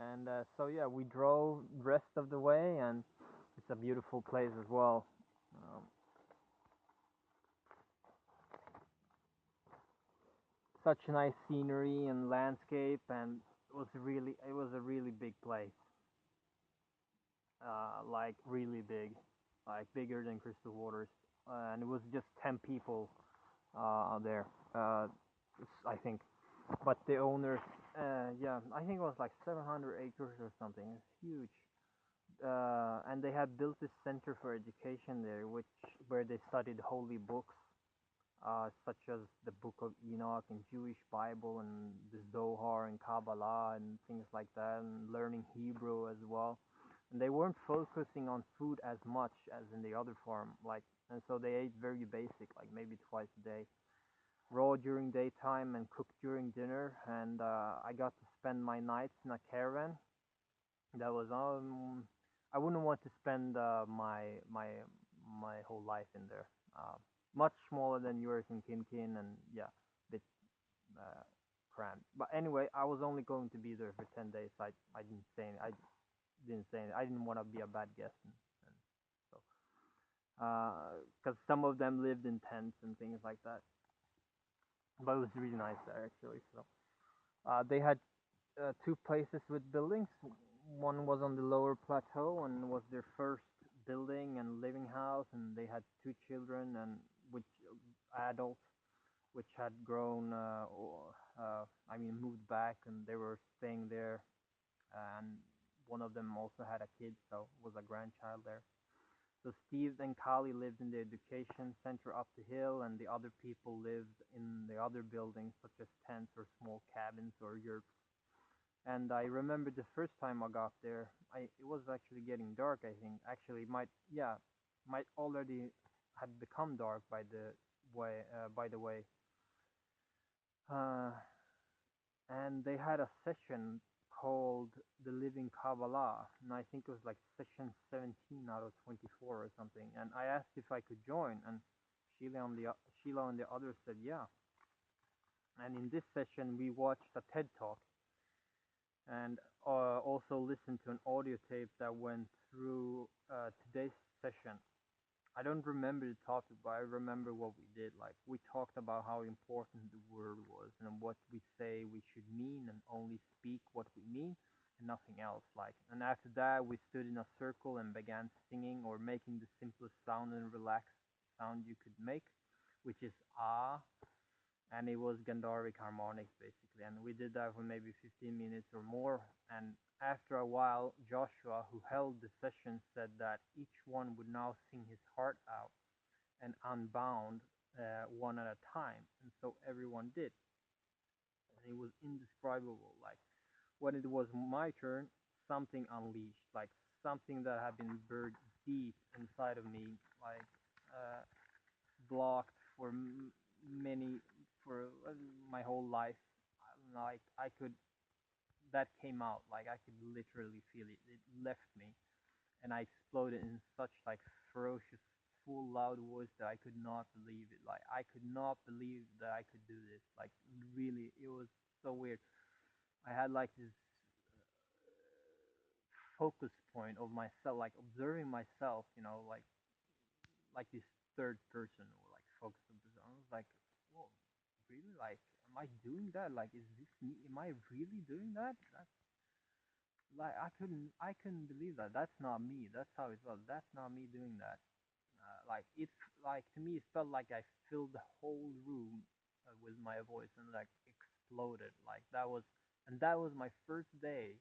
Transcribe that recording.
And so yeah, we drove the rest of the way, and it's a beautiful place as well. Um, Such nice scenery and landscape, and it was a really big place, like really big, like bigger than Crystal Waters, and it was just 10 people there, I think. But the owners, yeah, I think it was like 700 acres or something. It's huge. And they had built this center for education there, which where they studied holy books, such as the Book of Enoch and Jewish Bible and the Zohar and Kabbalah and things like that, and learning Hebrew as well. And they weren't focusing on food as much as in the other farm, like, and so they ate very basic, like maybe twice a day, raw during daytime and cooked during dinner. And I got to spend my nights in a caravan. That was I wouldn't want to spend my whole life in there. Much smaller than yours in Kinkin, and yeah, bit uh, cramped. But anyway, I was only going to be there for 10 days. I didn't say any, I didn't say any, I didn't want to be a bad guest, and so because some of them lived in tents and things like that. But it was really nice there actually. So they had two places with buildings. One was on the lower plateau and was their first building and living house, and they had two children and which adults which had grown, I mean, moved back, and they were staying there. And one of them also had a kid, so was a grandchild there. So Steve and Kali lived in the education center up the hill, and the other people lived in the other buildings, such as tents or small cabins or yurts. And I remember the first time I got there, it was actually getting dark. I think actually might already had become dark by the way. Uh, and they had a session called the Living Kabbalah, and I think it was like session 17 out of 24 or something. And I asked if I could join, and Sheila and the others said yeah. And in this session, we watched a TED talk, and also listened to an audio tape that went through today's session. I don't remember the topic, but I remember what we did. Like, we talked about how important the word was and what we say we should mean, and only speak what we mean and nothing else. Like, and after that, we stood in a circle and began singing or making the simplest sound and relaxed sound you could make, which is ah, and it was Gandharvic harmonics basically. And we did that for maybe 15 minutes or more. And after a while, Joshua, who held the session, said that each one would now sing his heart out and unbound, one at a time. And so everyone did. And it was indescribable. Like, when it was my turn, something unleashed, like something that had been buried deep inside of me, like uh, blocked for many for my whole life. Like, I could that came out, like I could literally feel it. It left me, and I exploded in such like ferocious, full, loud voice that I could not believe it. Like, I could not believe that I could do this. Like, really, it was so weird. I had like this focus point of myself, like observing myself, like this third person, or like focus on this. I was like, whoa, really? Like, am I doing that? Like, is this me? Am I really doing that? That's like, I couldn't believe that. That's not me. That's how it felt. That's not me doing that. Like, it's like, to me, it felt like I filled the whole room with my voice and like exploded. Like, that was, and that was my first day.